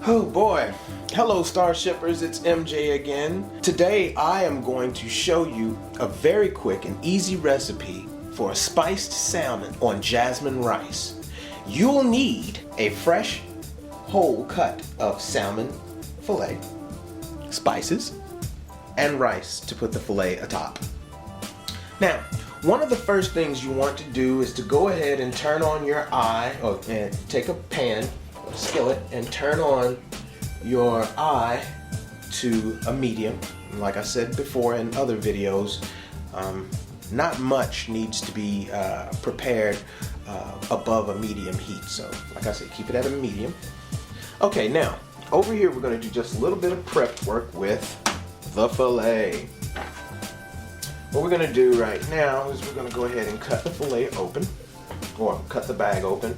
Oh boy. Hello Starshippers, it's MJ again. Today I am going to show you a very quick and easy recipe for a spiced salmon on jasmine rice. You'll need a fresh whole cut of salmon fillet, spices, and rice to put the fillet atop. Now, one of the first things you want to do is to go ahead and turn on your and take a pan, a skillet, and turn on your eye to a medium. Like I said before in other videos, not much needs to be prepared above a medium heat. So, like I said, keep it at a medium. Okay, now, over here we're going to do just a little bit of prep work with the fillet. What we're going to do right now is we're going to go ahead and cut the fillet open, or cut the bag open.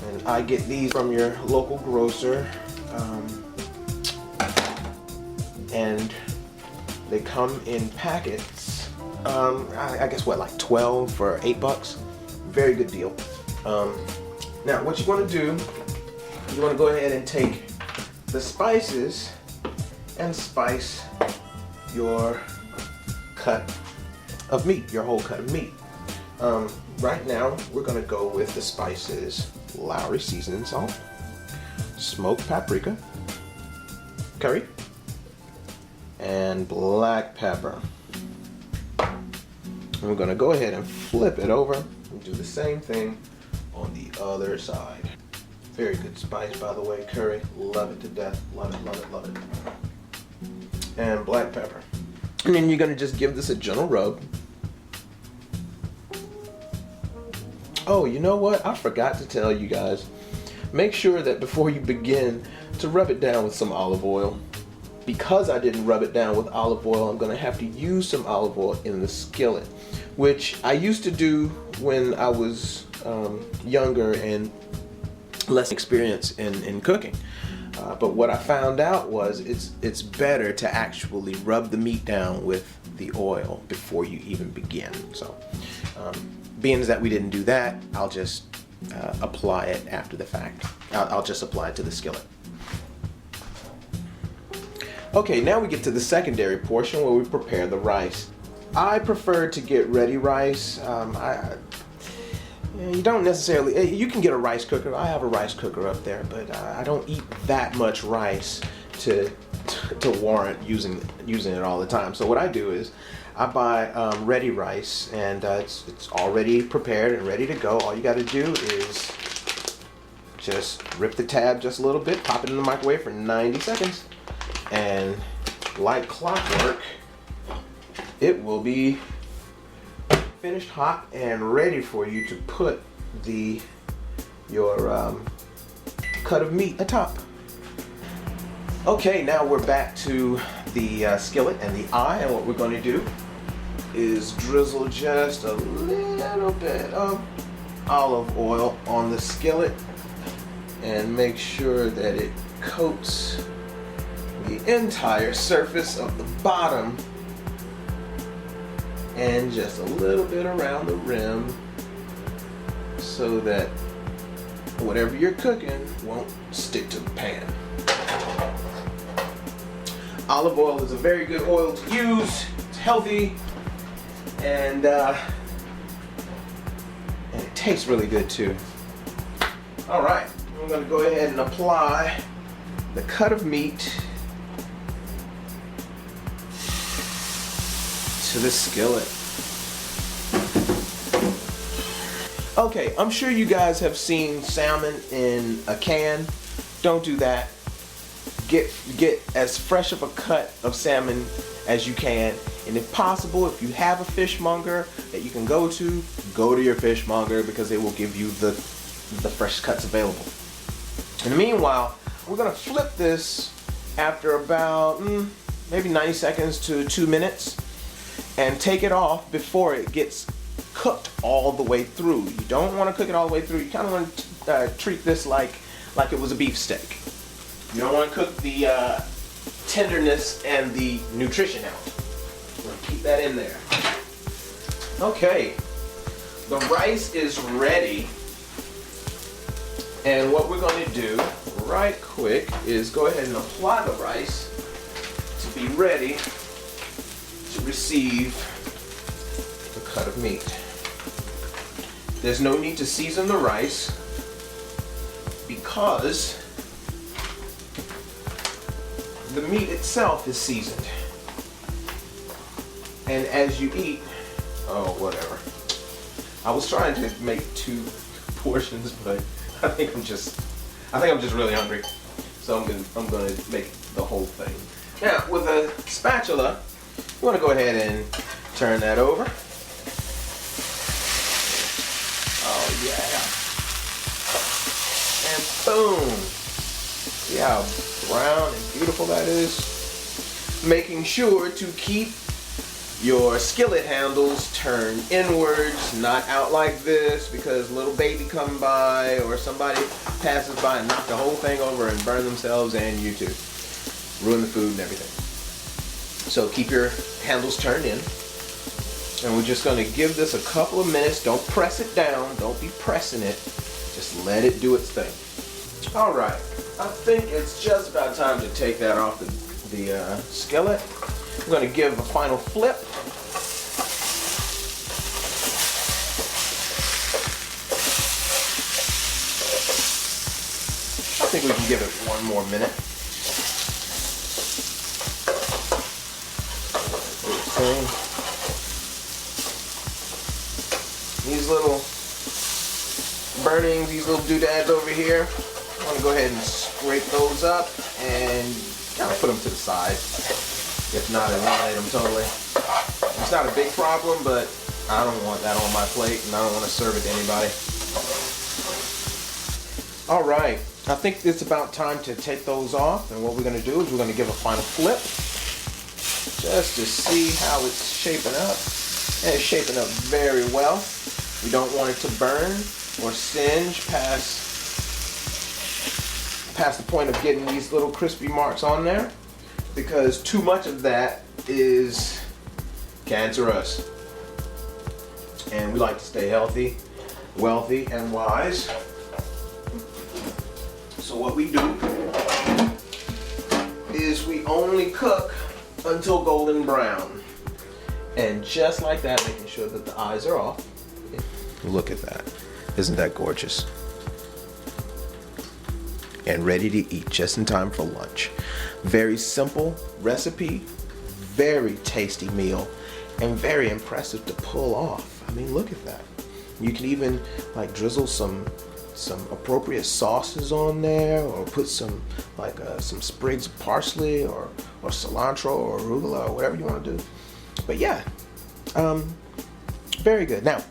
And I get these from your local grocer, and they come in packets. I guess what, like 12 for $8? Very good deal. Now, what you want to do, you want to go ahead and take the spices and spice your cut of meat, your whole cut of meat. Right now, we're going to go with the spices: Lowry seasoning salt, smoked paprika, curry, and black pepper. And we're going to go ahead and flip it over and do the same thing on the other side. Very good spice, by the way, curry. Love it to death. Love it, love it, love it. And black pepper. And then you're going to just give this a gentle rub. Oh, you know what? I forgot to tell you guys. Make sure that before you begin to rub it down with some olive oil. Because I didn't rub it down with olive oil, I'm going to have to use some olive oil in the skillet, which I used to do when I was younger and less experienced in cooking. But what I found out was it's better to actually rub the meat down with the oil before you even begin. So, being as that we didn't do that, I'll just apply it after the fact. I'll just apply it to the skillet. Okay, now we get to the secondary portion where we prepare the rice. I prefer to get ready rice. You don't necessarily, you can get a rice cooker. I have a rice cooker up there, but I don't eat that much rice to warrant using it all the time. So what I do is I buy ready rice, and it's already prepared and ready to go. All you got to do is just rip the tab just a little bit, pop it in the microwave for 90 seconds, and like clockwork, it will be finished hot and ready for you to put your cut of meat atop. Okay, now we're back to the skillet and the eye, and what we're going to do is drizzle just a little bit of olive oil on the skillet and make sure that it coats the entire surface of the bottom and just a little bit around the rim so that whatever you're cooking won't stick to the pan. Olive oil is a very good oil to use. It's healthy, and it tastes really good too. All right, I'm going to go ahead and apply the cut of meat to the skillet. Okay, I'm sure you guys have seen salmon in a can. Don't do that. Get as fresh of a cut of salmon as you can, and if possible, if you have a fishmonger that you can go to your fishmonger, because they will give you the fresh cuts available. In the meanwhile, we're gonna flip this after about maybe 90 seconds to 2 minutes. And take it off before it gets cooked all the way through. You don't want to cook it all the way through. You kind of want to treat this like it was a beef steak. You don't want to cook the tenderness and the nutrition out. We're going to keep that in there. Okay, the rice is ready. And what we're going to do right quick is go ahead and apply the rice to be ready to receive the cut of meat. There's no need to season the rice because the meat itself is seasoned. And as you eat, oh, whatever. I was trying to make 2 portions, but I think I'm just really hungry. So I'm gonna make the whole thing. Now, with a spatula, you want to go ahead and turn that over. Oh yeah. And boom. See how brown and beautiful that is? Making sure to keep your skillet handles turned inwards, not out like this, because a little baby come by or somebody passes by and knock the whole thing over and burn themselves and you too. Ruin the food and everything. So keep your handles turned in. And we're just going to give this a couple of minutes. Don't press it down. Don't be pressing it. Just let it do its thing. All right. I think it's just about time to take that off the skillet. I'm going to give a final flip. I think we can give it 1 more minute. These little burnings, these little doodads over here, I'm going to go ahead and scrape those up and kind of put them to the side. If not, eliminate them totally. It's not a big problem, but I don't want that on my plate and I don't want to serve it to anybody. All right, I think it's about time to take those off, and what we're going to do is we're going to give a final flip just to see how it's shaping up. And it's shaping up very well. We don't want it to burn or singe past the point of getting these little crispy marks on there, because too much of that is cancerous. And we like to stay healthy, wealthy, and wise. So what we do is we only cook until golden brown. And just like that, making sure that the eyes are off. Look at that. Isn't that gorgeous? And ready to eat just in time for lunch. Very simple recipe, very tasty meal, and very impressive to pull off. I mean, look at that. You can even like drizzle some appropriate sauces on there, or put some sprigs of parsley or cilantro or arugula or whatever you want to do. But yeah, very good. Now,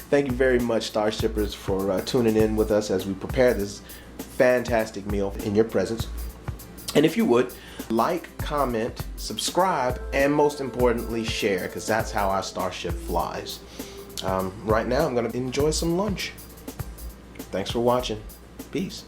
thank you very much, Starshippers, for tuning in with us as we prepare this fantastic meal in your presence. And if you would, like, comment, subscribe, and most importantly, share, because that's how our Starship flies. Right now, I'm going to enjoy some lunch. Thanks for watching. Peace.